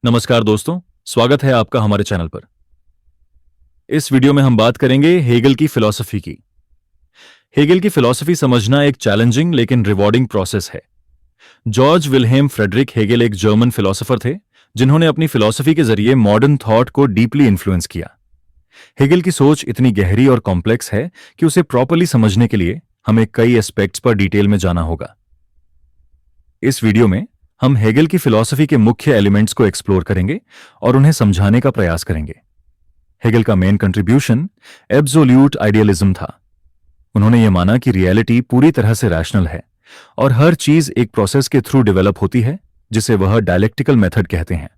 नमस्कार दोस्तों, स्वागत है आपका हमारे चैनल पर। इस वीडियो में हम बात करेंगे हेगल की फिलॉसफी की। हेगल की फिलॉसफी समझना एक चैलेंजिंग लेकिन रिवॉर्डिंग प्रोसेस है। जॉर्ज विल्हेम फ्रेडरिक हेगल एक जर्मन फिलोसोफर थे जिन्होंने अपनी फिलॉसफी के जरिए मॉडर्न थॉट को डीपली इन्फ्लुएंस किया। हेगल की सोच इतनी गहरी और कॉम्प्लेक्स है कि उसे प्रॉपर्ली समझने के लिए हमें कई एस्पेक्ट्स पर डिटेल में जाना होगा। इस वीडियो में हम हेगल की फिलॉसफी के मुख्य एलिमेंट्स को एक्सप्लोर करेंगे और उन्हें समझाने का प्रयास करेंगे। हेगल का मेन कंट्रीब्यूशन एब्सोल्यूट आइडियलिज्म था। उन्होंने यह माना कि रियलिटी पूरी तरह से रैशनल है और हर चीज एक प्रोसेस के थ्रू डेवलप होती है जिसे वह डायलेक्टिकल मेथड कहते हैं।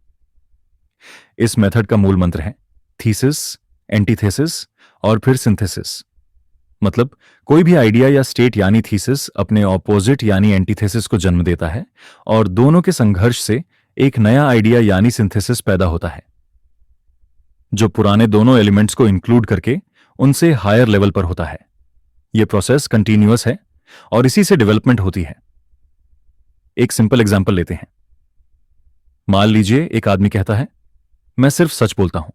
इस मेथड का मूल मंत्र है थीसिस, एंटीथेसिस और फिर सिंथेसिस। मतलब कोई भी आइडिया या स्टेट यानी थीसिस अपने ऑपोजिट यानी एंटीथेसिस को जन्म देता है और दोनों के संघर्ष से एक नया आइडिया यानी सिंथेसिस पैदा होता है जो पुराने दोनों एलिमेंट्स को इंक्लूड करके उनसे हायर लेवल पर होता है। यह प्रोसेस कंटीन्यूअस है और इसी से डेवलपमेंट होती है। एक सिंपल एग्जांपल लेते हैं। मान लीजिए एक आदमी कहता है मैं सिर्फ सच बोलता हूं।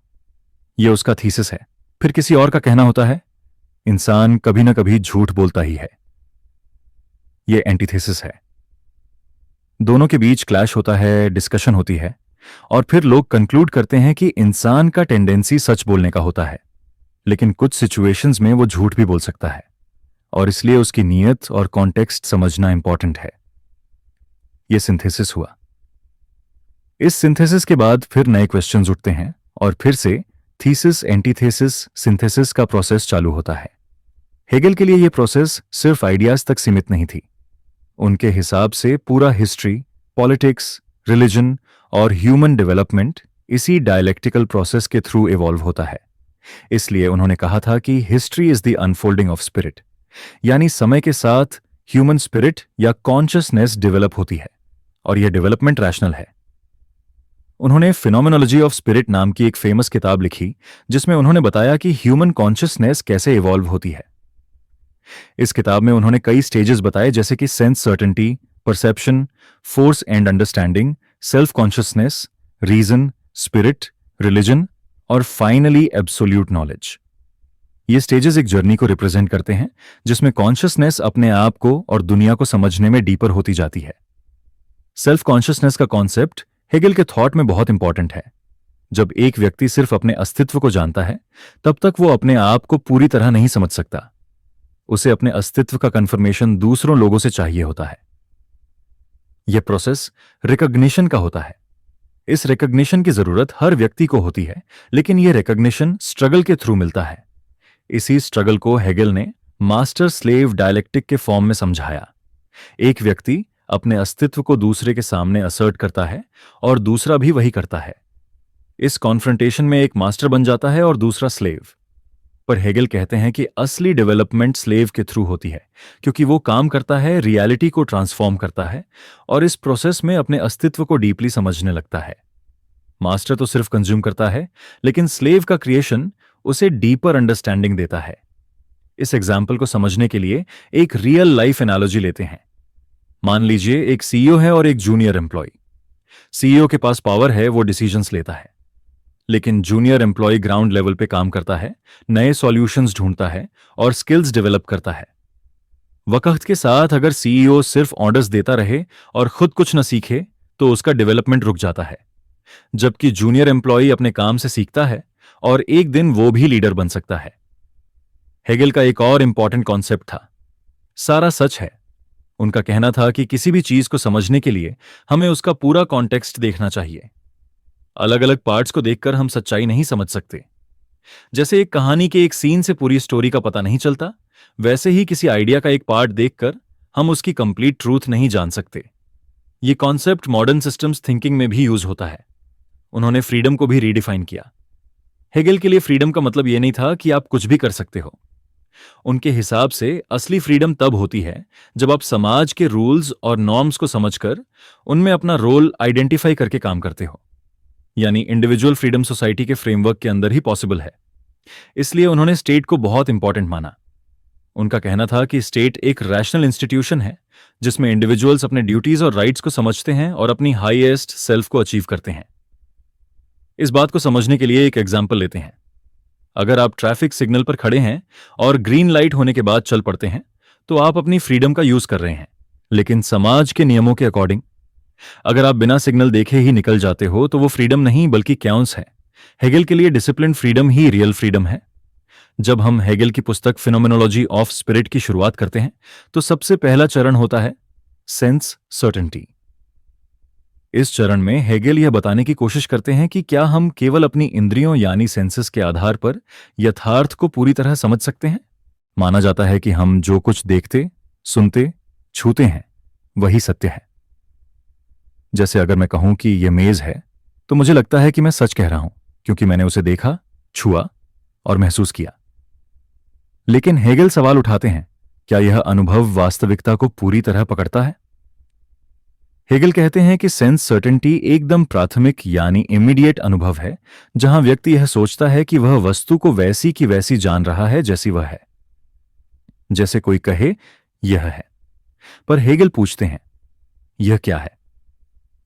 यह उसका थीसिस है। फिर किसी और का कहना होता है इंसान कभी ना कभी झूठ बोलता ही है। यह एंटीथेसिस है। दोनों के बीच क्लैश होता है, डिस्कशन होती है और फिर लोग कंक्लूड करते हैं कि इंसान का टेंडेंसी सच बोलने का होता है, लेकिन कुछ सिचुएशंस में वो झूठ भी बोल सकता है और इसलिए उसकी नीयत और कॉन्टेक्स्ट समझना इंपॉर्टेंट है। यह सिंथेसिस हुआ। इस सिंथेसिस के बाद फिर नए क्वेश्चंस उठते हैं और फिर से थीसिस, एंटीथेसिस, सिंथेसिस का प्रोसेस चालू होता है। हेगल के लिए यह प्रोसेस सिर्फ आइडियाज तक सीमित नहीं थी। उनके हिसाब से पूरा हिस्ट्री, पॉलिटिक्स, रिलीजन और ह्यूमन डेवलपमेंट इसी डायलेक्टिकल प्रोसेस के थ्रू इवॉल्व होता है। इसलिए उन्होंने कहा था कि history is the unfolding of spirit, यानी समय के साथ ह्यूमन स्पिरिट या कॉन्शियसनेस डेवलप होती है और यह डेवलपमेंट रैशनल है। उन्होंने फिनोमेनोलॉजी ऑफ स्पिरिट नाम की एक फेमस किताब लिखी जिसमें उन्होंने बताया कि ह्यूमन कॉन्शियसनेस कैसे इवॉल्व होती है। इस किताब में उन्होंने कई स्टेजेस बताए जैसे कि sense certainty, perception, force and understanding, self consciousness, reason, spirit, religion और फाइनली एब्सोल्यूट नॉलेज। ये स्टेजेस एक जर्नी को रिप्रेजेंट करते हैं जिसमें कॉन्शियसनेस अपने आप को और दुनिया को समझने में डीपर होती जाती है। सेल्फ कॉन्शियसनेस का कॉन्सेप्ट हेगल के थॉट में बहुत इंपॉर्टेंट है। जब एक व्यक्ति सिर्फ अपने अस्तित्व को जानता है तब तक वो अपने आप को पूरी तरह नहीं समझ सकता। उसे अपने अस्तित्व का कंफर्मेशन दूसरों लोगों से चाहिए होता है। यह प्रोसेस रिकॉग्निशन का होता है। इस रिकॉग्निशन की जरूरत हर व्यक्ति को होती है, लेकिन यह रिकॉग्निशन स्ट्रगल के थ्रू मिलता है। इसी स्ट्रगल को हेगल ने मास्टर स्लेव डायलेक्टिक के फॉर्म में समझाया। एक व्यक्ति अपने अस्तित्व को दूसरे के सामने असर्ट करता है और दूसरा भी वही करता है। इस कॉन्फ्रंटेशन में एक मास्टर बन जाता है और दूसरा स्लेव। पर हेगल कहते हैं कि असली डेवलपमेंट स्लेव के थ्रू होती है, क्योंकि वो काम करता है, रियलिटी को ट्रांसफॉर्म करता है और इस प्रोसेस में अपने अस्तित्व को डीपली समझने लगता है। मास्टर तो सिर्फ कंज्यूम करता है, लेकिन स्लेव का क्रिएशन उसे डीपर अंडरस्टैंडिंग देता है। इस एग्जाम्पल को समझने के लिए एक रियल लाइफ एनालॉजी लेते हैं। मान लीजिए एक सीईओ है और एक जूनियर एम्प्लॉय। सीईओ के पास पावर है, वो डिसीजंस लेता है, लेकिन जूनियर एम्प्लॉय ग्राउंड लेवल पे काम करता है, नए सॉल्यूशंस ढूंढता है और स्किल्स डेवलप करता है। वक्त के साथ अगर सीईओ सिर्फ ऑर्डर्स देता रहे और खुद कुछ न सीखे तो उसका डेवलपमेंट रुक जाता है, जबकि जूनियर एम्प्लॉय अपने काम से सीखता है और एक दिन वो भी लीडर बन सकता है। हेगल का एक और इंपॉर्टेंट कॉन्सेप्ट था, सारा सच है। उनका कहना था कि किसी भी चीज को समझने के लिए हमें उसका पूरा कॉन्टेक्स्ट देखना चाहिए। अलग अलग पार्ट्स को देखकर हम सच्चाई नहीं समझ सकते। जैसे एक कहानी के एक सीन से पूरी स्टोरी का पता नहीं चलता, वैसे ही किसी आइडिया का एक पार्ट देखकर हम उसकी कंप्लीट ट्रूथ नहीं जान सकते। ये कॉन्सेप्ट मॉडर्न सिस्टम्स थिंकिंग में भी यूज होता है। उन्होंने फ्रीडम को भी रीडिफाइन किया। हेगल के लिए फ्रीडम का मतलब यह नहीं था कि आप कुछ भी कर सकते हो। उनके हिसाब से असली फ्रीडम तब होती है जब आप समाज के रूल्स और नॉर्म्स को समझकर उनमें अपना रोल आइडेंटिफाई करके काम करते हो। यानी इंडिविजुअल फ्रीडम सोसाइटी के फ्रेमवर्क के अंदर ही पॉसिबल है। इसलिए उन्होंने स्टेट को बहुत इंपॉर्टेंट माना। उनका कहना था कि स्टेट एक रैशनल इंस्टीट्यूशन है जिसमें इंडिविजुअल्स अपने ड्यूटीज और राइट्स को समझते हैं और अपनी हाईएस्ट सेल्फ को अचीव करते हैं। इस बात को समझने के लिए एक एग्जाम्पल लेते हैं। अगर आप ट्रैफिक सिग्नल पर खड़े हैं और ग्रीन लाइट होने के बाद चल पड़ते हैं, तो आप अपनी फ्रीडम का यूज कर रहे हैं, लेकिन समाज के नियमों के अकॉर्डिंग। अगर आप बिना सिग्नल देखे ही निकल जाते हो तो वो फ्रीडम नहीं बल्कि क्याउंस है। हेगेल के लिए डिसिप्लिन फ्रीडम ही रियल फ्रीडम है। जब हम हेगेल की पुस्तक फिनोमेनोलॉजी ऑफ स्पिरिट की शुरुआत करते हैं तो सबसे पहला चरण होता है सेंस सर्टेनिटी। इस चरण में हेगेल यह बताने की कोशिश करते हैं कि क्या हम केवल अपनी इंद्रियों यानी सेंसेस के आधार पर यथार्थ को पूरी तरह समझ सकते हैं। माना जाता है कि हम जो कुछ देखते, सुनते, छूते हैं वही सत्य है। जैसे अगर मैं कहूं कि यह मेज है तो मुझे लगता है कि मैं सच कह रहा हूं क्योंकि मैंने उसे देखा, छुआ और महसूस किया। लेकिन हेगेल सवाल उठाते हैं, क्या यह अनुभव वास्तविकता को पूरी तरह पकड़ता है? हेगेल कहते हैं कि सेंस सर्टेनिटी एकदम प्राथमिक यानी इमीडिएट अनुभव है, जहां व्यक्ति यह सोचता है कि वह वस्तु को वैसी की वैसी जान रहा है जैसी वह है। जैसे कोई कहे यह है, पर हेगेल पूछते हैं यह क्या है?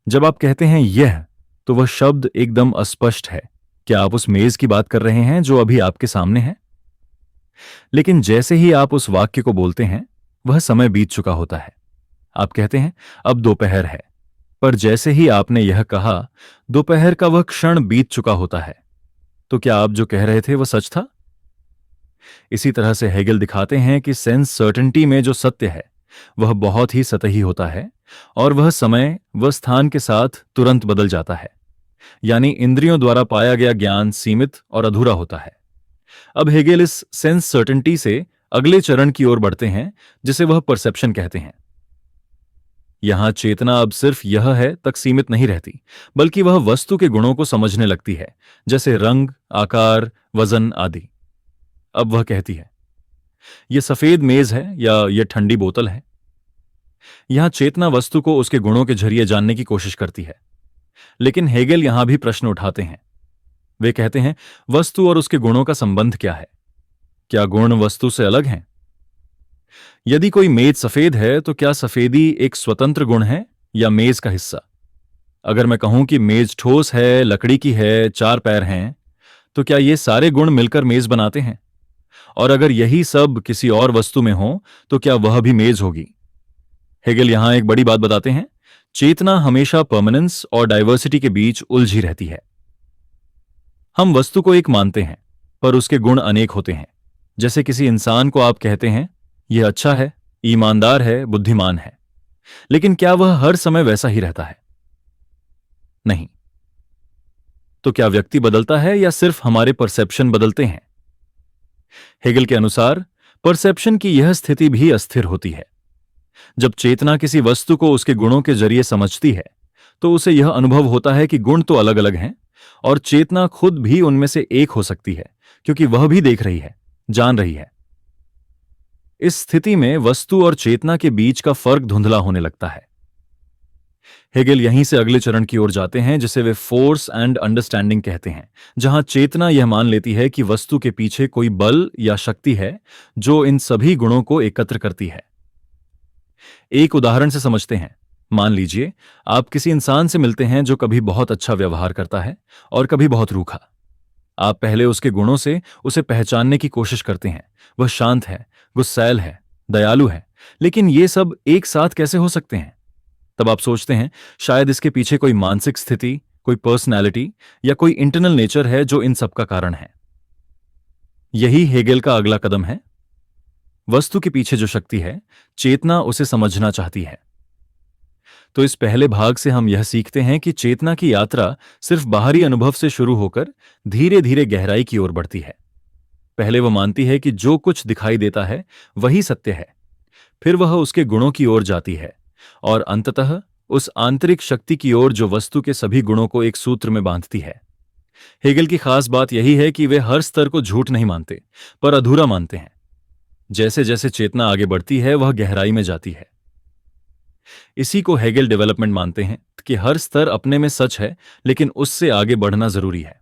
जब आप कहते हैं यह, तो वह शब्द एकदम अस्पष्ट है। क्या आप उस मेज की बात कर रहे हैं जो अभी आपके सामने है? लेकिन जैसे ही आप उस वाक्य को बोलते हैं, वह समय बीत चुका होता है। आप कहते हैं अब दोपहर है, पर जैसे ही आपने यह कहा, दोपहर का वह क्षण बीत चुका होता है। तो क्या आप जो कह रहे थे वह सच था? इसी तरह से हेगेल दिखाते हैं कि सेंस सर्टेनिटी में जो सत्य है वह बहुत ही सतही होता है और वह समय व स्थान के साथ तुरंत बदल जाता है। यानी इंद्रियों द्वारा पाया गया ज्ञान सीमित और अधूरा होता है। अब हेगेल इस सेंस सर्टेनिटी से अगले चरण की ओर बढ़ते हैं, जिसे वह परसेप्शन कहते हैं। यहां चेतना अब सिर्फ यह है तक सीमित नहीं रहती, बल्कि वह वस्तु के गुणों को समझने लगती है, जैसे रंग, आकार, वजन आदि। अब वह कहती है यह सफेद मेज है या यह ठंडी बोतल है। यहां चेतना वस्तु को उसके गुणों के जरिए जानने की कोशिश करती है। लेकिन हेगेल यहां भी प्रश्न उठाते हैं। वे कहते हैं वस्तु और उसके गुणों का संबंध क्या है? क्या गुण वस्तु से अलग हैं? यदि कोई मेज सफेद है तो क्या सफेदी एक स्वतंत्र गुण है या मेज का हिस्सा? अगर मैं कहूं कि मेज ठोस है, लकड़ी की है, 4 पैर हैं, तो क्या ये सारे गुण मिलकर मेज बनाते हैं? और अगर यही सब किसी और वस्तु में हो तो क्या वह भी मेज होगी? हेगेल यहां एक बड़ी बात बताते हैं, चेतना हमेशा परमानेंस और डाइवर्सिटी के बीच उलझी रहती है। हम वस्तु को एक मानते हैं, पर उसके गुण अनेक होते हैं। जैसे किसी इंसान को आप कहते हैं यह अच्छा है, ईमानदार है, बुद्धिमान है, लेकिन क्या वह हर समय वैसा ही रहता है? नहीं। तो क्या व्यक्ति बदलता है या सिर्फ हमारे परसेप्शन बदलते हैं? हेगेल के अनुसार परसेप्शन की यह स्थिति भी अस्थिर होती है। जब चेतना किसी वस्तु को उसके गुणों के जरिए समझती है, तो उसे यह अनुभव होता है कि गुण तो अलग अलग हैं और चेतना खुद भी उनमें से एक हो सकती है, क्योंकि वह भी देख रही है, जान रही है। इस स्थिति में वस्तु और चेतना के बीच का फर्क धुंधला होने लगता है। हेगेल यहीं से अगले चरण की ओर जाते हैं, जिसे वे फोर्स एंड अंडरस्टैंडिंग कहते हैं, जहां चेतना यह मान लेती है कि वस्तु के पीछे कोई बल या शक्ति है जो इन सभी गुणों को एकत्र करती है। एक उदाहरण से समझते हैं। मान लीजिए आप किसी इंसान से मिलते हैं जो कभी बहुत अच्छा व्यवहार करता है और कभी बहुत रूखा। आप पहले उसके गुणों से उसे पहचानने की कोशिश करते हैं। वह शांत है, गुस्सैल है, दयालु है, लेकिन ये सब एक साथ कैसे हो सकते हैं? तब आप सोचते हैं शायद इसके पीछे कोई मानसिक स्थिति, कोई पर्सनैलिटी या कोई इंटरनल नेचर है जो इन सब का कारण है। यही हेगेल का अगला कदम है। वस्तु के पीछे जो शक्ति है, चेतना उसे समझना चाहती है। तो इस पहले भाग से हम यह सीखते हैं कि चेतना की यात्रा सिर्फ बाहरी अनुभव से शुरू होकर धीरे धीरे गहराई की ओर बढ़ती है। पहले वह मानती है कि जो कुछ दिखाई देता है वही सत्य है, फिर वह उसके गुणों की ओर जाती है और अंततः उस आंतरिक शक्ति की ओर जो वस्तु के सभी गुणों को एक सूत्र में बांधती है। हेगेल की खास बात यही है कि वे हर स्तर को झूठ नहीं मानते, पर अधूरा मानते हैं। जैसे जैसे चेतना आगे बढ़ती है वह गहराई में जाती है। इसी को हेगेल डेवलपमेंट मानते हैं कि हर स्तर अपने में सच है, लेकिन उससे आगे बढ़ना जरूरी है।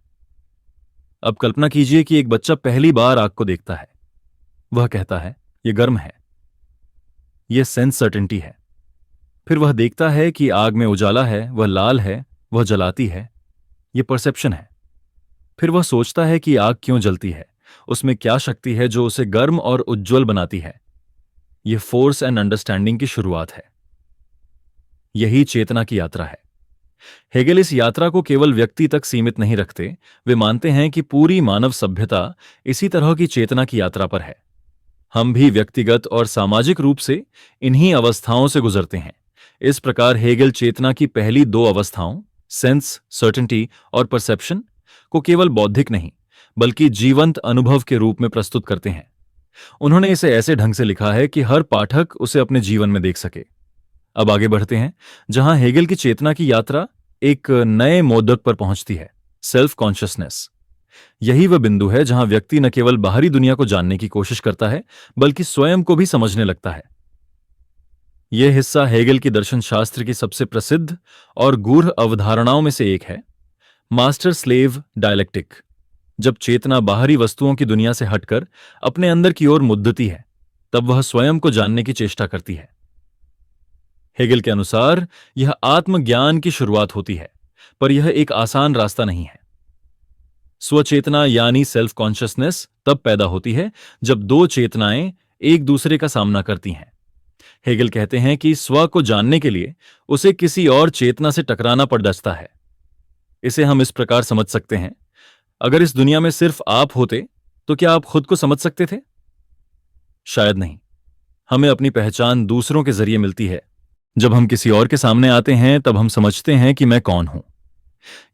अब कल्पना कीजिए कि एक बच्चा पहली बार आग को देखता है। वह कहता है यह गर्म है, यह सेंस सर्टेनिटी है। फिर वह देखता है कि आग में उजाला है, वह लाल है, वह जलाती है, यह परसेप्शन है। फिर वह सोचता है कि आग क्यों जलती है, उसमें क्या शक्ति है जो उसे गर्म और उज्ज्वल बनाती है। यह फोर्स एंड अंडरस्टैंडिंग की शुरुआत है। यही चेतना की यात्रा है। हेगेल इस यात्रा को केवल व्यक्ति तक सीमित नहीं रखते। वे मानते हैं कि पूरी मानव सभ्यता इसी तरह की चेतना की यात्रा पर है। हम भी व्यक्तिगत और सामाजिक रूप से इन्हीं अवस्थाओं से गुजरते हैं। इस प्रकार हेगेल चेतना की पहली दो अवस्थाओं, सेंस, सर्टेनिटी और परसेप्शन, को केवल बौद्धिक नहीं बल्कि जीवंत अनुभव के रूप में प्रस्तुत करते हैं। उन्होंने इसे ऐसे ढंग से लिखा है कि हर पाठक उसे अपने जीवन में देख सके। अब आगे बढ़ते हैं, जहां हेगेल की चेतना की यात्रा एक नए मोदक पर पहुंचती है, सेल्फ कॉन्शियसनेस। यही वह बिंदु है जहां व्यक्ति न केवल बाहरी दुनिया को जानने की कोशिश करता है बल्कि स्वयं को भी समझने लगता है। यह हिस्सा हेगेल की दर्शन शास्त्र की सबसे प्रसिद्ध और गूढ़ अवधारणाओं में से एक है, मास्टर स्लेव डायलेक्टिक। जब चेतना बाहरी वस्तुओं की दुनिया से हटकर अपने अंदर की ओर मुद्दती है, तब वह स्वयं को जानने की चेष्टा करती है। हेगेल के अनुसार यह आत्मज्ञान की शुरुआत होती है, पर यह एक आसान रास्ता नहीं है। स्वचेतना यानी सेल्फ कॉन्शियसनेस तब पैदा होती है जब दो चेतनाएं एक दूसरे का सामना करती हैं। हेगेल कहते हैं कि स्व को जानने के लिए उसे किसी और चेतना से टकराना पड़ जाता है। इसे हम इस प्रकार समझ सकते हैं, अगर इस दुनिया में सिर्फ आप होते तो क्या आप खुद को समझ सकते थे? शायद नहीं। हमें अपनी पहचान दूसरों के जरिए मिलती है। जब हम किसी और के सामने आते हैं तब हम समझते हैं कि मैं कौन हूं।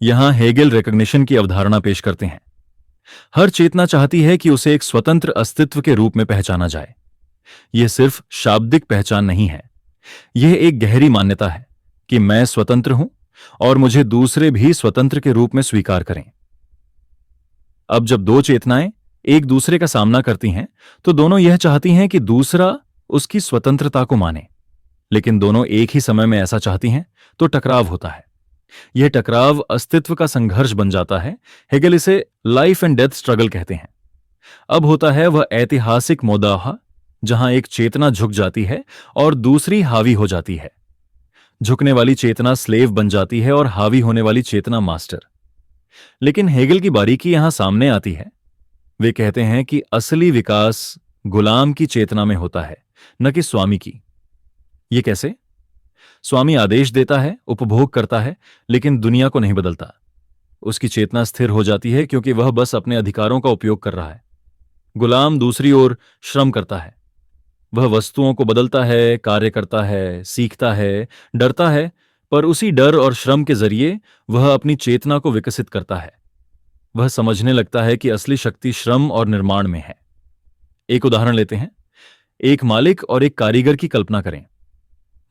यहां हेगेल रिकॉग्निशन की अवधारणा पेश करते हैं। हर चेतना चाहती है कि उसे एक स्वतंत्र अस्तित्व के रूप में पहचाना जाए। यह सिर्फ शाब्दिक पहचान नहीं है, यह एक गहरी मान्यता है कि मैं स्वतंत्र हूं और मुझे दूसरे भी स्वतंत्र के रूप में स्वीकार करें। अब जब दो चेतनाएं एक दूसरे का सामना करती हैं तो दोनों यह चाहती हैं कि दूसरा उसकी स्वतंत्रता को माने, लेकिन दोनों एक ही समय में ऐसा चाहती हैं तो टकराव होता है। यह टकराव अस्तित्व का संघर्ष बन जाता है। हेगेल इसे लाइफ एंड डेथ स्ट्रगल कहते हैं। अब होता है वह ऐतिहासिक मोदाहा जहां एक चेतना झुक जाती है और दूसरी हावी हो जाती है। झुकने वाली चेतना स्लेव बन जाती है और हावी होने वाली चेतना मास्टर। लेकिन हेगेल की बारीकी यहां सामने आती है। वे कहते हैं कि असली विकास गुलाम की चेतना में होता है, न कि स्वामी की। ये कैसे? स्वामी आदेश देता है, उपभोग करता है, लेकिन दुनिया को नहीं बदलता। उसकी चेतना स्थिर हो जाती है क्योंकि वह बस अपने अधिकारों का उपयोग कर रहा है। गुलाम दूसरी ओर श्रम करता है। वह वस्तुओं को बदलता है, कार्य करता है, सीखता है, डरता है, पर उसी डर और श्रम के जरिए वह अपनी चेतना को विकसित करता है। वह समझने लगता है कि असली शक्ति श्रम और निर्माण में है। एक उदाहरण लेते हैं। एक मालिक और एक कारीगर की कल्पना करें।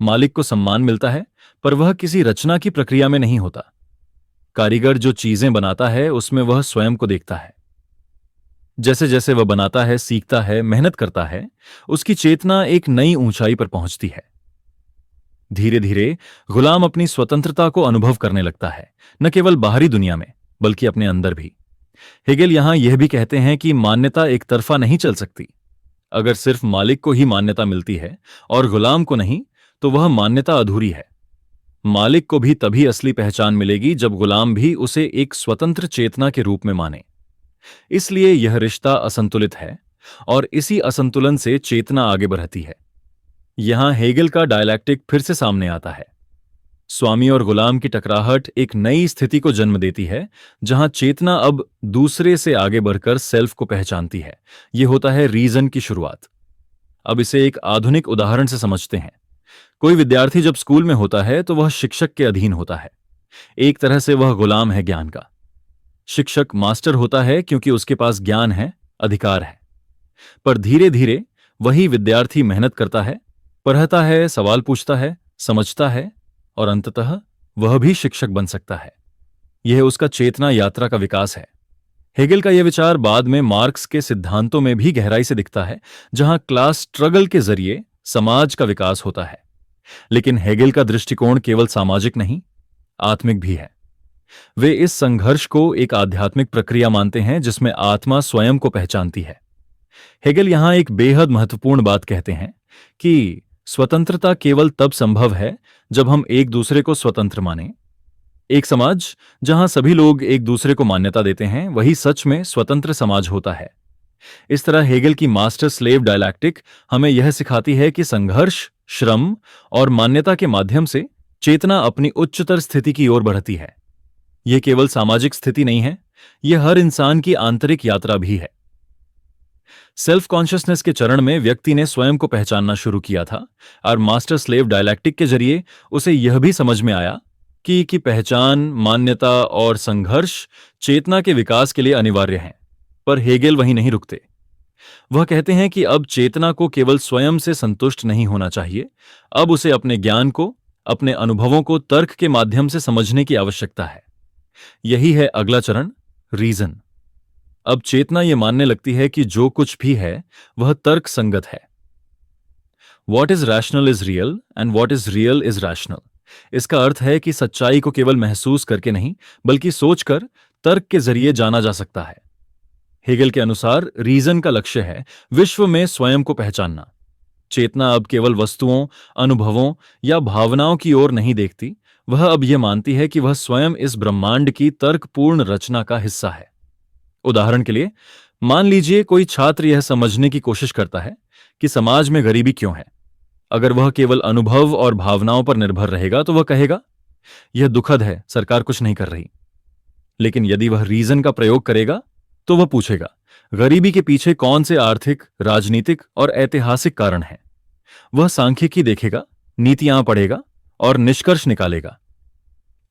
मालिक को सम्मान मिलता है, पर वह किसी रचना की प्रक्रिया में नहीं होता। कारीगर जो चीजें बनाता है उसमें वह स्वयं को देखता है। जैसे जैसे वह बनाता है, सीखता है, मेहनत करता है, उसकी चेतना एक नई ऊंचाई पर पहुंचती है। धीरे धीरे गुलाम अपनी स्वतंत्रता को अनुभव करने लगता है, न केवल बाहरी दुनिया में बल्कि अपने अंदर भी। हेगेल यहां यह भी कहते हैं कि मान्यता एक तरफा नहीं चल सकती। अगर सिर्फ मालिक को ही मान्यता मिलती है और गुलाम को नहीं, तो वह मान्यता अधूरी है। मालिक को भी तभी असली पहचान मिलेगी जब गुलाम भी उसे एक स्वतंत्र चेतना के रूप में माने। इसलिए यह रिश्ता असंतुलित है और इसी असंतुलन से चेतना आगे बढ़ती है। यहां हेगेल का डायलैक्टिक फिर से सामने आता है। स्वामी और गुलाम की टकराहट एक नई स्थिति को जन्म देती है, जहां चेतना अब दूसरे से आगे बढ़कर सेल्फ को पहचानती है। यह होता है रीजन की शुरुआत। अब इसे एक आधुनिक उदाहरण से समझते हैं। कोई विद्यार्थी जब स्कूल में होता है तो वह शिक्षक के अधीन होता है। एक तरह से वह गुलाम है ज्ञान का। शिक्षक मास्टर होता है क्योंकि उसके पास ज्ञान है, अधिकार है। पर धीरे धीरे वही विद्यार्थी मेहनत करता है, पढ़ता है, सवाल पूछता है, समझता है और अंततः वह भी शिक्षक बन सकता है। यह उसका चेतना यात्रा का विकास है। हेगेल का यह विचार बाद में मार्क्स के सिद्धांतों में भी गहराई से दिखता है, जहां क्लास स्ट्रगल के जरिए समाज का विकास होता है। लेकिन हेगेल का दृष्टिकोण केवल सामाजिक नहीं, आत्मिक भी है। वे इस संघर्ष को एक आध्यात्मिक प्रक्रिया मानते हैं जिसमें आत्मा स्वयं को पहचानती है। हेगेल यहां एक बेहद महत्वपूर्ण बात कहते हैं कि स्वतंत्रता केवल तब संभव है जब हम एक दूसरे को स्वतंत्र मानें। एक समाज जहां सभी लोग एक दूसरे को मान्यता देते हैं, वही सच में स्वतंत्र समाज होता है। इस तरह हेगेल की मास्टर स्लेव डायलैक्टिक हमें यह सिखाती है कि संघर्ष, श्रम और मान्यता के माध्यम से चेतना अपनी उच्चतर स्थिति की ओर बढ़ती है। यह केवल सामाजिक स्थिति नहीं है, यह हर इंसान की आंतरिक यात्रा भी है। सेल्फ कॉन्शियसनेस के चरण में व्यक्ति ने स्वयं को पहचानना शुरू किया था और मास्टर स्लेव डायलैक्टिक के जरिए उसे यह भी समझ में आया कि पहचान, मान्यता और संघर्ष चेतना के विकास के लिए अनिवार्य हैं। पर हेगेल वहीं नहीं रुकते। वह कहते हैं कि अब चेतना को केवल स्वयं से संतुष्ट नहीं होना चाहिए, अब उसे अपने ज्ञान को, अपने अनुभवों को तर्क के माध्यम से समझने की आवश्यकता है। यही है अगला चरण, रीजन। अब चेतना यह मानने लगती है कि जो कुछ भी है वह तर्क संगत है। What is rational is real and what is real is rational. इसका अर्थ है कि सच्चाई को केवल महसूस करके नहीं, बल्कि सोचकर, तर्क के जरिए जाना जा सकता है। हेगेल के अनुसार रीजन का लक्ष्य है विश्व में स्वयं को पहचानना। चेतना अब केवल वस्तुओं, अनुभवों या भावनाओं की ओर नहीं देखती, वह अब यह मानती है कि वह स्वयं इस ब्रह्मांड की तर्कपूर्ण रचना का हिस्सा है। उदाहरण के लिए, मान लीजिए कोई छात्र यह समझने की कोशिश करता है कि समाज में गरीबी क्यों है। अगर वह केवल अनुभव और भावनाओं पर निर्भर रहेगा तो वह कहेगा, यह दुखद है, सरकार कुछ नहीं कर रही। लेकिन यदि वह रीजन का प्रयोग करेगा तो वह पूछेगा, गरीबी के पीछे कौन से आर्थिक, राजनीतिक और ऐतिहासिक कारण हैं। वह सांख्यिकी देखेगा, नीतियां पढ़ेगा और निष्कर्ष निकालेगा।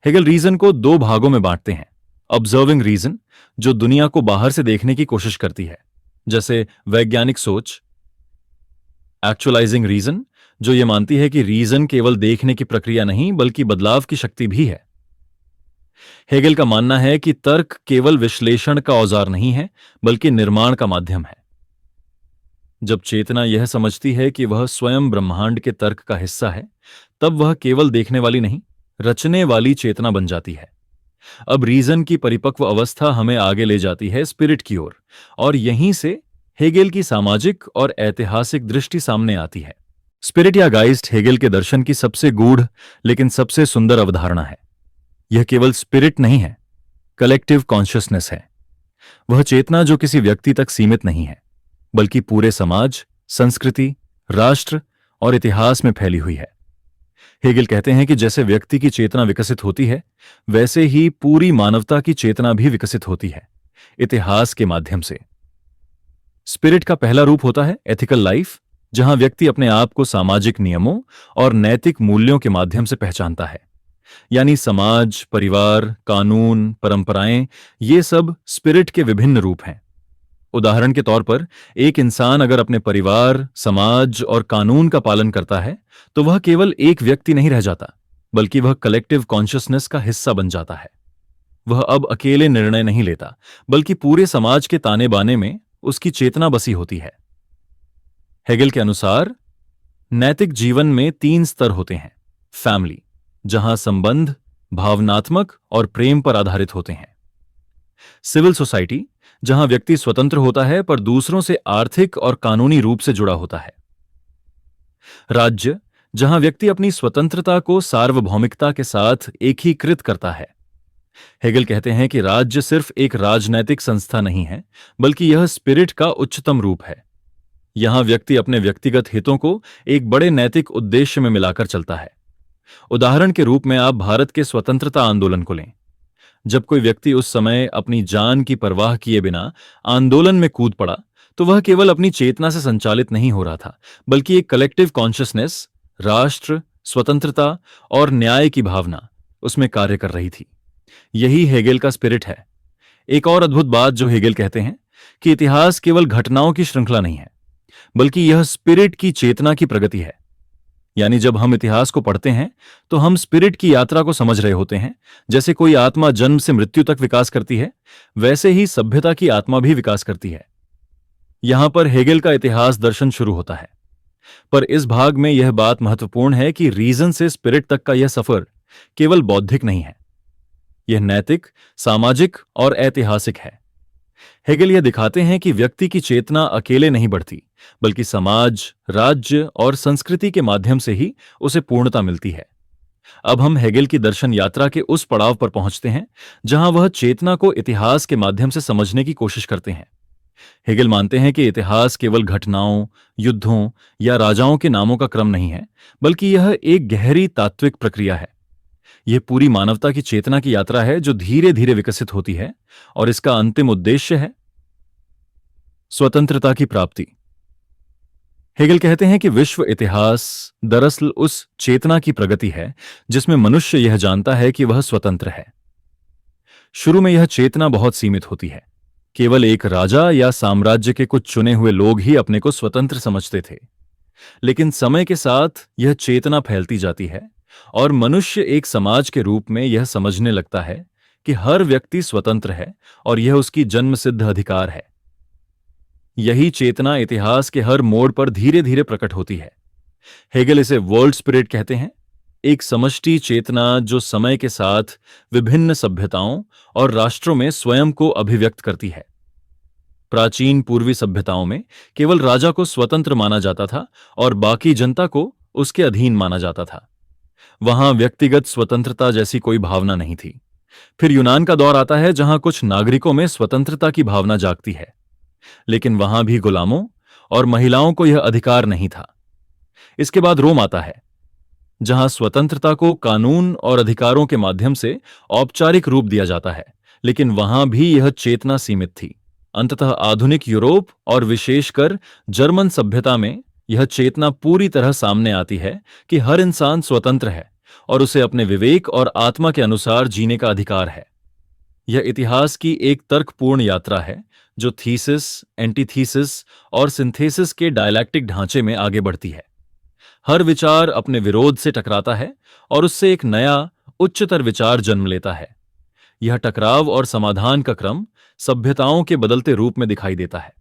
हेगेल रीजन को दो भागों में बांटते हैं। ऑब्जर्विंग रीजन, जो दुनिया को बाहर से देखने की कोशिश करती है, जैसे वैज्ञानिक सोच। एक्चुअलाइजिंग रीजन, जो यह मानती है कि रीजन केवल देखने की प्रक्रिया नहीं, बल्कि बदलाव की शक्ति भी है। हेगेल का मानना है कि तर्क केवल विश्लेषण का औजार नहीं है, बल्कि निर्माण का माध्यम है। जब चेतना यह समझती है कि वह स्वयं ब्रह्मांड के तर्क का हिस्सा है, तब वह केवल देखने वाली नहीं, रचने वाली चेतना बन जाती है। अब रीजन की परिपक्व अवस्था हमें आगे ले जाती है स्पिरिट की ओर, और यहीं से हेगेल की सामाजिक और ऐतिहासिक दृष्टि सामने आती है। स्पिरिट या गाइस्ट हेगेल के दर्शन की सबसे गूढ़ लेकिन सबसे सुंदर अवधारणा है। यह केवल स्पिरिट नहीं है, कलेक्टिव कॉन्शियसनेस है। वह चेतना जो किसी व्यक्ति तक सीमित नहीं है, बल्कि पूरे समाज, संस्कृति, राष्ट्र और इतिहास में फैली हुई है। हेगेल कहते हैं कि जैसे व्यक्ति की चेतना विकसित होती है, वैसे ही पूरी मानवता की चेतना भी विकसित होती है, इतिहास के माध्यम से। स्पिरिट का पहला रूप होता है एथिकल लाइफ, जहां व्यक्ति अपने आप को सामाजिक नियमों और नैतिक मूल्यों के माध्यम से पहचानता है। यानी समाज, परिवार, कानून, परंपराएं, ये सब स्पिरिट के विभिन्न रूप हैं। उदाहरण के तौर पर, एक इंसान अगर अपने परिवार, समाज और कानून का पालन करता है, तो वह केवल एक व्यक्ति नहीं रह जाता, बल्कि वह कलेक्टिव कॉन्शियसनेस का हिस्सा बन जाता है। वह अब अकेले निर्णय नहीं लेता, बल्कि पूरे समाज के ताने बाने में उसकी चेतना बसी होती है। हेगेल के अनुसार नैतिक जीवन में 3 स्तर होते हैं। फैमिली, जहां संबंध भावनात्मक और प्रेम पर आधारित होते हैं। सिविल सोसाइटी, जहां व्यक्ति स्वतंत्र होता है पर दूसरों से आर्थिक और कानूनी रूप से जुड़ा होता है। राज्य, जहां व्यक्ति अपनी स्वतंत्रता को सार्वभौमिकता के साथ एकीकृत करता है। हेगेल कहते हैं कि राज्य सिर्फ एक राजनैतिक संस्था नहीं है, बल्कि यह स्पिरिट का उच्चतम रूप है। यहां व्यक्ति अपने व्यक्तिगत हितों को एक बड़े नैतिक उद्देश्य में मिलाकर चलता है। उदाहरण के रूप में आप भारत के स्वतंत्रता आंदोलन को लें। जब कोई व्यक्ति उस समय अपनी जान की परवाह किए बिना आंदोलन में कूद पड़ा, तो वह केवल अपनी चेतना से संचालित नहीं हो रहा था, बल्कि एक कलेक्टिव कॉन्शियसनेस, राष्ट्र, स्वतंत्रता और न्याय की भावना उसमें कार्य कर रही थी। यही हेगेल का स्पिरिट है। एक और अद्भुत बात जो हेगेल कहते हैं कि इतिहास केवल घटनाओं की श्रृंखला नहीं है, बल्कि यह स्पिरिट की चेतना की प्रगति है। यानी जब हम इतिहास को पढ़ते हैं तो हम स्पिरिट की यात्रा को समझ रहे होते हैं। जैसे कोई आत्मा जन्म से मृत्यु तक विकास करती है, वैसे ही सभ्यता की आत्मा भी विकास करती है। यहां पर हेगेल का इतिहास दर्शन शुरू होता है। पर इस भाग में यह बात महत्वपूर्ण है कि रीजन से स्पिरिट तक का यह सफर केवल बौद्धिक नहीं है, यह नैतिक, सामाजिक और ऐतिहासिक है। हेगेल यह दिखाते हैं कि व्यक्ति की चेतना अकेले नहीं बढ़ती, बल्कि समाज, राज्य और संस्कृति के माध्यम से ही उसे पूर्णता मिलती है। अब हम हेगेल की दर्शन यात्रा के उस पड़ाव पर पहुंचते हैं जहां वह चेतना को इतिहास के माध्यम से समझने की कोशिश करते हैं। हेगेल मानते हैं कि इतिहास केवल घटनाओं, युद्धों या राजाओं के नामों का क्रम नहीं है, बल्कि यह एक गहरी तात्विक प्रक्रिया है। यह पूरी मानवता की चेतना की यात्रा है जो धीरे धीरे विकसित होती है, और इसका अंतिम उद्देश्य है स्वतंत्रता की प्राप्ति। हेगेल कहते हैं कि विश्व इतिहास दरअसल उस चेतना की प्रगति है जिसमें मनुष्य यह जानता है कि वह स्वतंत्र है। शुरू में यह चेतना बहुत सीमित होती है। केवल एक राजा या साम्राज्य के कुछ चुने हुए लोग ही अपने को स्वतंत्र समझते थे। लेकिन समय के साथ यह चेतना फैलती जाती है और मनुष्य एक समाज के रूप में यह समझने लगता है कि हर व्यक्ति स्वतंत्र है और यह उसकी जन्मसिद्ध अधिकार है। यही चेतना इतिहास के हर मोड़ पर धीरे धीरे प्रकट होती है। हेगेल इसे वर्ल्ड स्पिरिट कहते हैं, एक समष्टि चेतना जो समय के साथ विभिन्न सभ्यताओं और राष्ट्रों में स्वयं को अभिव्यक्त करती है। प्राचीन पूर्वी सभ्यताओं में केवल राजा को स्वतंत्र माना जाता था और बाकी जनता को उसके अधीन माना जाता था। वहां व्यक्तिगत स्वतंत्रता जैसी कोई भावना नहीं थी। फिर यूनान का दौर आता है जहां कुछ नागरिकों में स्वतंत्रता की भावना जागती है, लेकिन वहां भी गुलामों और महिलाओं को यह अधिकार नहीं था। इसके बाद रोम आता है जहां स्वतंत्रता को कानून और अधिकारों के माध्यम से औपचारिक रूप दिया जाता है, लेकिन वहां भी यह चेतना सीमित थी। अंततः आधुनिक यूरोप और विशेषकर जर्मन सभ्यता में यह चेतना पूरी तरह सामने आती है कि हर इंसान स्वतंत्र है और उसे अपने विवेक और आत्मा के अनुसार जीने का अधिकार है। यह इतिहास की एक तर्कपूर्ण यात्रा है जो थीसिस, एंटीथीसिस और सिंथेसिस के डायलैक्टिक ढांचे में आगे बढ़ती है। हर विचार अपने विरोध से टकराता है और उससे एक नया उच्चतर विचार जन्म लेता है। यह टकराव और समाधान का क्रम सभ्यताओं के बदलते रूप में दिखाई देता है।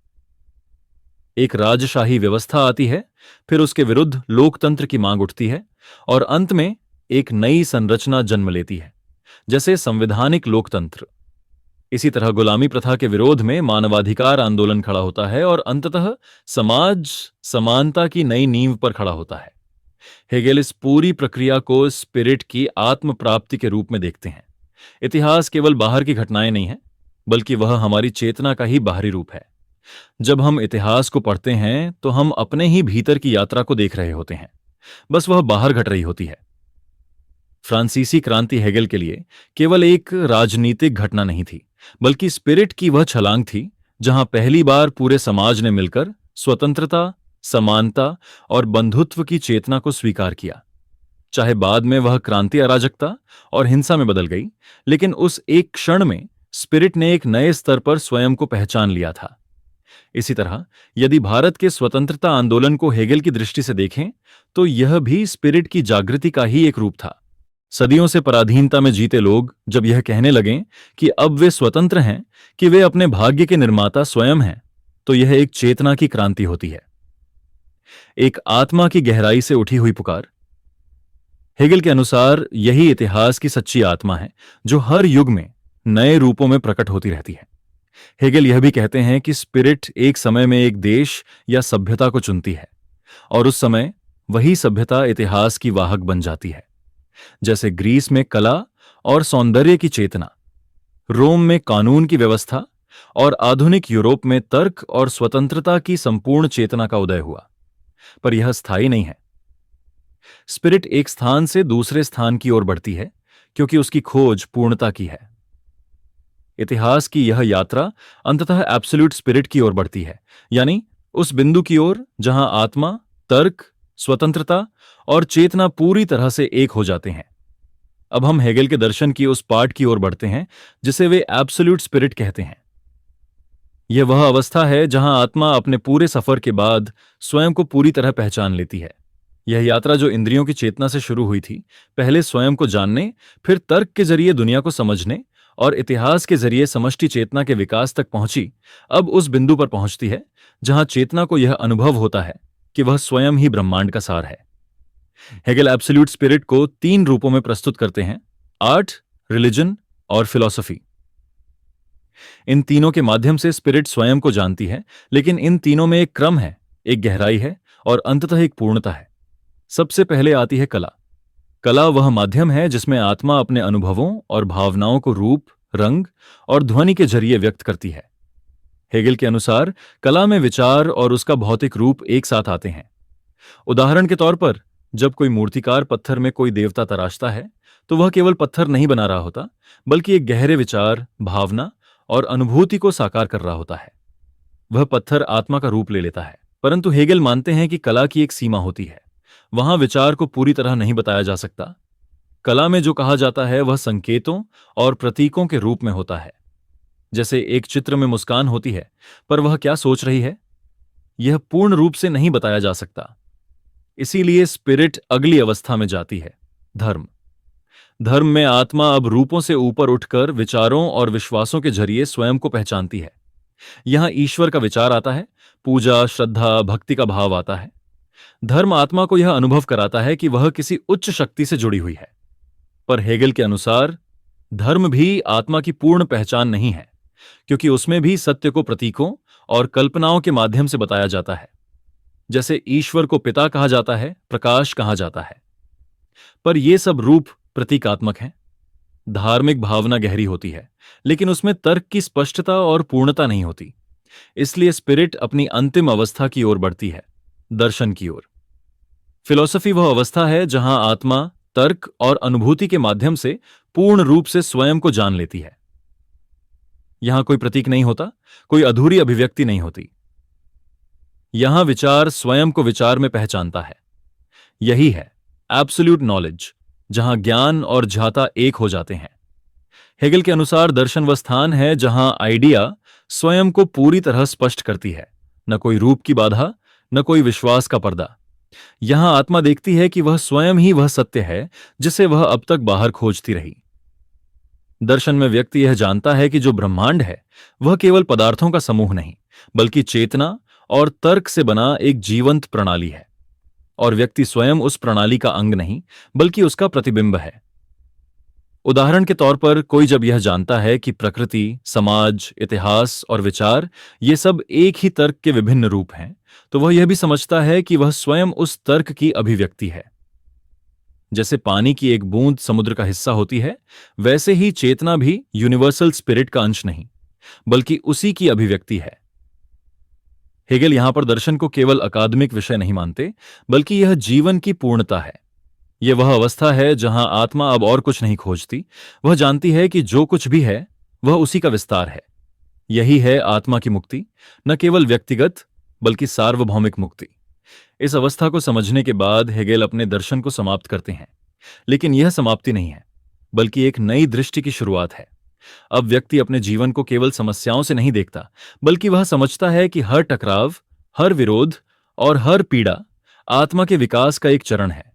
एक राजशाही व्यवस्था आती है, फिर उसके विरुद्ध लोकतंत्र की मांग उठती है और अंत में एक नई संरचना जन्म लेती है, जैसे संवैधानिक लोकतंत्र। इसी तरह गुलामी प्रथा के विरोध में मानवाधिकार आंदोलन खड़ा होता है और अंततः समाज समानता की नई नींव पर खड़ा होता है। हेगेल इस पूरी प्रक्रिया को स्पिरिट की आत्म प्राप्ति के रूप में देखते हैं। इतिहास केवल बाहर की घटनाएं नहीं है, बल्कि वह हमारी चेतना का ही बाहरी रूप है। जब हम इतिहास को पढ़ते हैं तो हम अपने ही भीतर की यात्रा को देख रहे होते हैं, बस वह बाहर घट रही होती है। फ्रांसीसी क्रांति हेगेल के लिए केवल एक राजनीतिक घटना नहीं थी, बल्कि स्पिरिट की वह छलांग थी जहां पहली बार पूरे समाज ने मिलकर स्वतंत्रता, समानता और बंधुत्व की चेतना को स्वीकार किया। चाहे बाद में वह क्रांति अराजकता और हिंसा में बदल गई, लेकिन उस एक क्षण में स्पिरिट ने एक नए स्तर पर स्वयं को पहचान लिया था। इसी तरह यदि भारत के स्वतंत्रता आंदोलन को हेगेल की दृष्टि से देखें तो यह भी स्पिरिट की जागृति का ही एक रूप था। सदियों से पराधीनता में जीते लोग जब यह कहने लगें कि अब वे स्वतंत्र हैं, कि वे अपने भाग्य के निर्माता स्वयं हैं, तो यह एक चेतना की क्रांति होती है, एक आत्मा की गहराई से उठी हुई पुकार। हेगेल के अनुसार यही इतिहास की सच्ची आत्मा है जो हर युग में नए रूपों में प्रकट होती रहती है। हेगेल यह भी कहते हैं कि स्पिरिट एक समय में एक देश या सभ्यता को चुनती है और उस समय वही सभ्यता इतिहास की वाहक बन जाती है। जैसे ग्रीस में कला और सौंदर्य की चेतना, रोम में कानून की व्यवस्था और आधुनिक यूरोप में तर्क और स्वतंत्रता की संपूर्ण चेतना का उदय हुआ। पर यह स्थायी नहीं है। स्पिरिट एक स्थान से दूसरे स्थान की ओर बढ़ती है क्योंकि उसकी खोज पूर्णता की है। इतिहास की यह यात्रा अंततः एब्सोल्यूट स्पिरिट की ओर बढ़ती है, यानी उस बिंदु की ओर जहां आत्मा, तर्क, स्वतंत्रता और चेतना पूरी तरह से एक हो जाते हैं। अब हम हेगेल के दर्शन की उस पार्ट की ओर बढ़ते हैं जिसे वे एब्सोल्यूट स्पिरिट कहते हैं। यह वह अवस्था है जहां आत्मा अपने पूरे सफर के बाद स्वयं को पूरी तरह पहचान लेती है। यह यात्रा जो इंद्रियों की चेतना से शुरू हुई थी, पहले स्वयं को जानने, फिर तर्क के जरिए दुनिया को समझने और इतिहास के जरिए समष्टि चेतना के विकास तक पहुंची, अब उस बिंदु पर पहुंचती है जहां चेतना को यह अनुभव होता है कि वह स्वयं ही ब्रह्मांड का सार है। हेगेल एब्सोल्यूट स्पिरिट को 3 रूपों में प्रस्तुत करते हैं: आर्ट, रिलीजन और फिलॉसफी। इन तीनों के माध्यम से स्पिरिट स्वयं को जानती है, लेकिन इन तीनों में एक क्रम है, एक गहराई है और अंततः एक पूर्णता है। सबसे पहले आती है कला। कला वह माध्यम है जिसमें आत्मा अपने अनुभवों और भावनाओं को रूप, रंग और ध्वनि के जरिए व्यक्त करती है। हेगेल के अनुसार कला में विचार और उसका भौतिक रूप एक साथ आते हैं। उदाहरण के तौर पर, जब कोई मूर्तिकार पत्थर में कोई देवता तराशता है, तो वह केवल पत्थर नहीं बना रहा होता, बल्कि एक गहरे विचार, भावना और अनुभूति को साकार कर रहा होता है। वह पत्थर आत्मा का रूप ले लेता है। परंतु हेगेल मानते हैं कि कला की एक सीमा होती है। वहां विचार को पूरी तरह नहीं बताया जा सकता। कला में जो कहा जाता है वह संकेतों और प्रतीकों के रूप में होता है। जैसे एक चित्र में मुस्कान होती है, पर वह क्या सोच रही है, यह पूर्ण रूप से नहीं बताया जा सकता। इसीलिए स्पिरिट अगली अवस्था में जाती है, धर्म। धर्म में आत्मा अब रूपों से ऊपर उठकर विचारों और विश्वासों के जरिए स्वयं को पहचानती है। यहां ईश्वर का विचार आता है, पूजा, श्रद्धा, भक्ति का भाव आता है। धर्म आत्मा को यह अनुभव कराता है कि वह किसी उच्च शक्ति से जुड़ी हुई है। पर हेगेल के अनुसार धर्म भी आत्मा की पूर्ण पहचान नहीं है, क्योंकि उसमें भी सत्य को प्रतीकों और कल्पनाओं के माध्यम से बताया जाता है। जैसे ईश्वर को पिता कहा जाता है, प्रकाश कहा जाता है, पर ये सब रूप प्रतीकात्मक हैं। धार्मिक भावना गहरी होती है, लेकिन उसमें तर्क की स्पष्टता और पूर्णता नहीं होती। इसलिए स्पिरिट अपनी अंतिम अवस्था की ओर बढ़ती है, दर्शन की ओर। फिलॉसफी वह अवस्था है जहां आत्मा तर्क और अनुभूति के माध्यम से पूर्ण रूप से स्वयं को जान लेती है। यहां कोई प्रतीक नहीं होता, कोई अधूरी अभिव्यक्ति नहीं होती। यहां विचार स्वयं को विचार में पहचानता है। यही है एब्सोल्यूट नॉलेज, जहां ज्ञान और झाता एक हो जाते हैं। हेगेल के अनुसार दर्शन वह स्थान है जहां आइडिया स्वयं को पूरी तरह स्पष्ट करती है। न कोई रूप की बाधा, न कोई विश्वास का पर्दा। यहां आत्मा देखती है कि वह स्वयं ही वह सत्य है जिसे वह अब तक बाहर खोजती रही। दर्शन में व्यक्ति यह जानता है कि जो ब्रह्मांड है वह केवल पदार्थों का समूह नहीं, बल्कि चेतना और तर्क से बना एक जीवंत प्रणाली है, और व्यक्ति स्वयं उस प्रणाली का अंग नहीं, बल्कि उसका प्रतिबिंब है। उदाहरण के तौर पर, कोई जब यह जानता है कि प्रकृति, समाज, इतिहास और विचार ये सब एक ही तर्क के विभिन्न रूप हैं, तो वह यह भी समझता है कि वह स्वयं उस तर्क की अभिव्यक्ति है। जैसे पानी की एक बूंद समुद्र का हिस्सा होती है, वैसे ही चेतना भी यूनिवर्सल स्पिरिट का अंश नहीं, बल्कि उसी की अभिव्यक्ति है। हेगेल यहां पर दर्शन को केवल अकादमिक विषय नहीं मानते, बल्कि यह जीवन की पूर्णता है। यह वह अवस्था है जहां आत्मा अब और कुछ नहीं खोजती। वह जानती है कि जो कुछ भी है वह उसी का विस्तार है। यही है आत्मा की मुक्ति, न केवल व्यक्तिगत बल्कि सार्वभौमिक मुक्ति। इस अवस्था को समझने के बाद हेगेल अपने दर्शन को समाप्त करते हैं। लेकिन यह समाप्ति नहीं है, बल्कि एक नई दृष्टि की शुरुआत है। अब व्यक्ति अपने जीवन को केवल समस्याओं से नहीं देखता, बल्कि वह समझता है कि हर टकराव, हर विरोध और हर पीड़ा आत्मा के विकास का एक चरण है।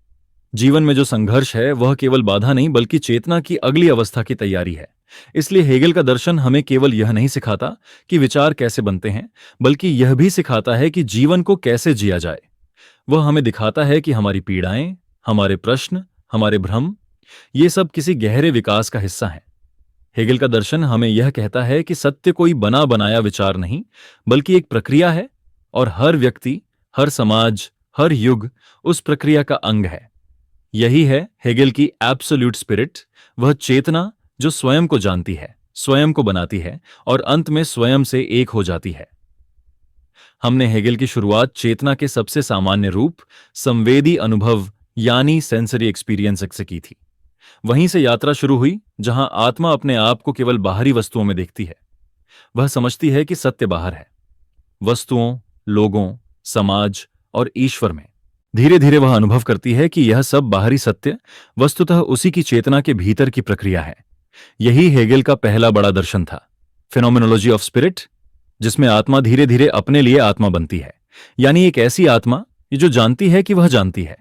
जीवन में जो संघर्ष है वह केवल बाधा नहीं, बल्कि चेतना की अगली अवस्था की तैयारी है। इसलिए हेगेल का दर्शन हमें केवल यह नहीं सिखाता कि विचार कैसे बनते हैं, बल्कि यह भी सिखाता है कि जीवन को कैसे जिया जाए। वह हमें दिखाता है कि हमारी पीड़ाएं, हमारे प्रश्न, हमारे भ्रम, ये सब किसी गहरे विकास का हिस्सा हैं। हेगेल का दर्शन हमें यह कहता है कि सत्य कोई बना बनाया विचार नहीं, बल्कि एक प्रक्रिया है, और हर व्यक्ति, हर समाज, हर युग उस प्रक्रिया का अंग है। यही है हेगेल की एब्सोल्यूट स्पिरिट, वह चेतना जो स्वयं को जानती है, स्वयं को बनाती है और अंत में स्वयं से एक हो जाती है। हमने हेगेल की शुरुआत चेतना के सबसे सामान्य रूप, संवेदी अनुभव यानी सेंसरी एक्सपीरियंस से की थी। वहीं से यात्रा शुरू हुई जहां आत्मा अपने आप को केवल बाहरी वस्तुओं में देखती है। वह समझती है कि सत्य बाहर है, वस्तुओं, लोगों, समाज और ईश्वर में। धीरे धीरे वह अनुभव करती है कि यह सब बाहरी सत्य वस्तुतः उसी की चेतना के भीतर की प्रक्रिया है। यही हेगेल का पहला बड़ा दर्शन था, फिनोमेनोलॉजी ऑफ स्पिरिट, जिसमें आत्मा धीरे धीरे अपने लिए आत्मा बनती है, यानी एक ऐसी आत्मा जो जानती है कि वह जानती है।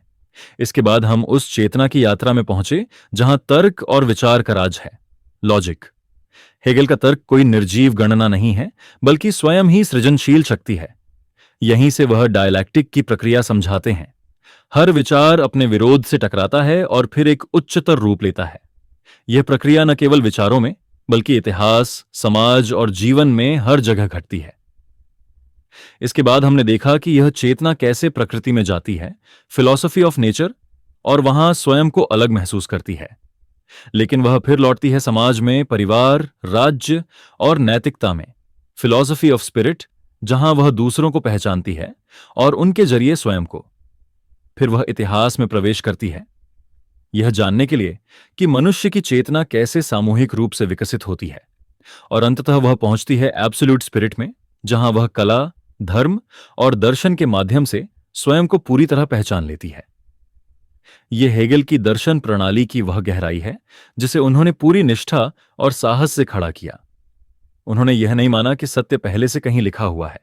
इसके बाद हम उस चेतना की यात्रा में पहुंचे जहां तर्क और विचार का राज है, लॉजिक। हेगेल का तर्क कोई निर्जीव गणना नहीं है, बल्कि स्वयं ही सृजनशील शक्ति है। यहीं से वह डायलैक्टिक की प्रक्रिया समझाते हैं। हर विचार अपने विरोध से टकराता है और फिर एक उच्चतर रूप लेता है। यह प्रक्रिया न केवल विचारों में, बल्कि इतिहास, समाज और जीवन में हर जगह घटती है। इसके बाद हमने देखा कि यह चेतना कैसे प्रकृति में जाती है, फिलॉसफी ऑफ नेचर और वहां स्वयं को अलग महसूस करती है। लेकिन वह फिर लौटती है समाज में, परिवार, राज्य और नैतिकता में, फिलॉसफी ऑफ स्पिरिट, जहां वह दूसरों को पहचानती है और उनके जरिए स्वयं को। फिर वह इतिहास में प्रवेश करती है, यह जानने के लिए कि मनुष्य की चेतना कैसे सामूहिक रूप से विकसित होती है, और अंततः वह पहुंचती है एब्सोल्यूट स्पिरिट में, जहां वह कला, धर्म और दर्शन के माध्यम से स्वयं को पूरी तरह पहचान लेती है। यह हेगेल की दर्शन प्रणाली की वह गहराई है जिसे उन्होंने पूरी निष्ठा और साहस से खड़ा किया। उन्होंने यह नहीं माना कि सत्य पहले से कहीं लिखा हुआ है।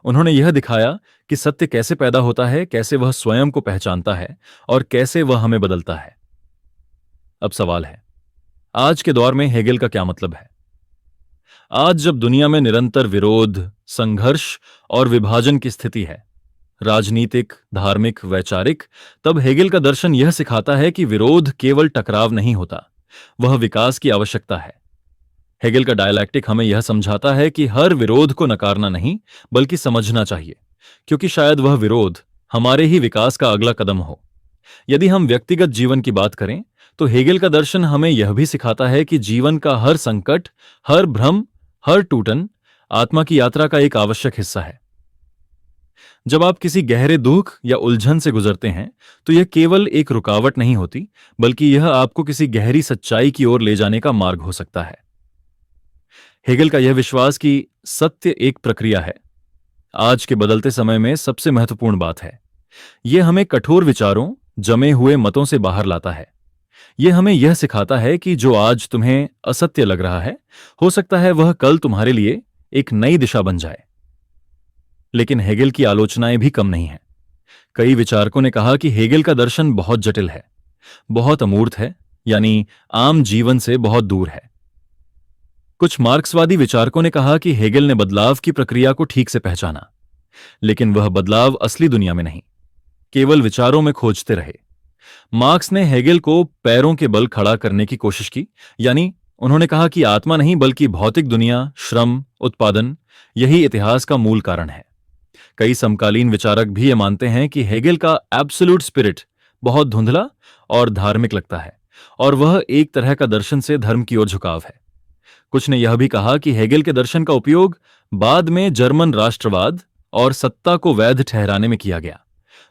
उन्होंने यह दिखाया कि सत्य कैसे पैदा होता है, कैसे वह स्वयं को पहचानता है और कैसे वह हमें बदलता है। अब सवाल है, आज के दौर में हेगेल का क्या मतलब है? आज जब दुनिया में निरंतर विरोध, संघर्ष और विभाजन की स्थिति है, राजनीतिक, धार्मिक, वैचारिक, तब हेगेल का दर्शन यह सिखाता है कि विरोध केवल टकराव नहीं होता, वह विकास की आवश्यकता है। हेगेल का डायलैक्टिक हमें यह समझाता है कि हर विरोध को नकारना नहीं, बल्कि समझना चाहिए, क्योंकि शायद वह विरोध हमारे ही विकास का अगला कदम हो। यदि हम व्यक्तिगत जीवन की बात करें, तो हेगेल का दर्शन हमें यह भी सिखाता है कि जीवन का हर संकट, हर भ्रम, हर टूटन आत्मा की यात्रा का एक आवश्यक हिस्सा है। जब आप किसी गहरे दुख या उलझन से गुजरते हैं, तो यह केवल एक रुकावट नहीं होती, बल्कि यह आपको किसी गहरी सच्चाई की ओर ले जाने का मार्ग हो सकता है। हेगेल का यह विश्वास कि सत्य एक प्रक्रिया है, आज के बदलते समय में सबसे महत्वपूर्ण बात है। यह हमें कठोर विचारों, जमे हुए मतों से बाहर लाता है। यह हमें यह सिखाता है कि जो आज तुम्हें असत्य लग रहा है, हो सकता है वह कल तुम्हारे लिए एक नई दिशा बन जाए। लेकिन हेगेल की आलोचनाएं भी कम नहीं हैं। कई विचारकों ने कहा कि हेगेल का दर्शन बहुत जटिल है, बहुत अमूर्त है, यानी आम जीवन से बहुत दूर है। कुछ मार्क्सवादी विचारकों ने कहा कि हेगेल ने बदलाव की प्रक्रिया को ठीक से पहचाना, लेकिन वह बदलाव असली दुनिया में नहीं, केवल विचारों में खोजते रहे। मार्क्स ने हेगेल को पैरों के बल खड़ा करने की कोशिश की, यानी उन्होंने कहा कि आत्मा नहीं बल्कि भौतिक दुनिया, श्रम, उत्पादन, यही इतिहास का मूल कारण है। कई समकालीन विचारक भी ये मानते हैं कि हेगेल का एब्सोल्यूट स्पिरिट बहुत धुंधला और धार्मिक लगता है, और वह एक तरह का दर्शन से धर्म की ओर झुकाव है। कुछ ने यह भी कहा कि हेगेल के दर्शन का उपयोग बाद में जर्मन राष्ट्रवाद और सत्ता को वैध ठहराने में किया गया,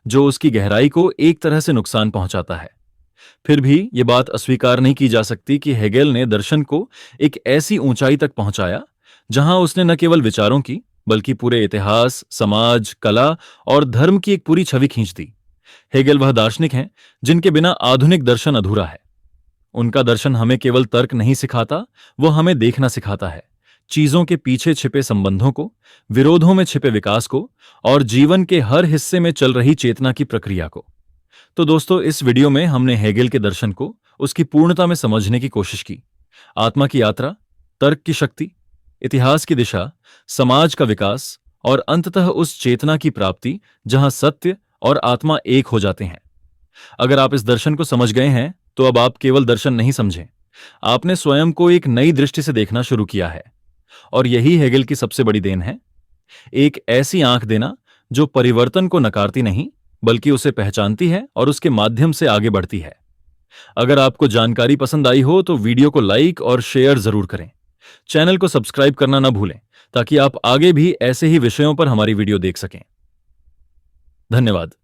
जो उसकी गहराई को एक तरह से नुकसान पहुंचाता है। फिर भी यह बात अस्वीकार नहीं की जा सकती कि हेगेल ने दर्शन को एक ऐसी ऊंचाई तक पहुंचाया जहां उसने न केवल विचारों की, बल्कि पूरे इतिहास, समाज, कला और धर्म की एक पूरी छवि खींच दी। हेगेल वह दार्शनिक हैं जिनके बिना आधुनिक दर्शन अधूरा है। उनका दर्शन हमें केवल तर्क नहीं सिखाता, वो हमें देखना सिखाता है, चीजों के पीछे छिपे संबंधों को, विरोधों में छिपे विकास को और जीवन के हर हिस्से में चल रही चेतना की प्रक्रिया को। तो दोस्तों, इस वीडियो में हमने हेगेल के दर्शन को उसकी पूर्णता में समझने की कोशिश की। आत्मा की यात्रा, तर्क की शक्ति, इतिहास की दिशा, समाज का विकास और अंततः उस चेतना की प्राप्ति जहां सत्य और आत्मा एक हो जाते हैं। अगर आप इस दर्शन को समझ गए हैं, तो अब आप केवल दर्शन नहीं समझें, आपने स्वयं को एक नई दृष्टि से देखना शुरू किया है। और यही हेगेल की सबसे बड़ी देन है, एक ऐसी आंख देना जो परिवर्तन को नकारती नहीं, बल्कि उसे पहचानती है और उसके माध्यम से आगे बढ़ती है। अगर आपको जानकारी पसंद आई हो तो वीडियो को लाइक और शेयर जरूर करें। चैनल को सब्सक्राइब करना न भूलें, ताकि आप आगे भी ऐसे ही विषयों पर हमारी वीडियो देख सकें। धन्यवाद।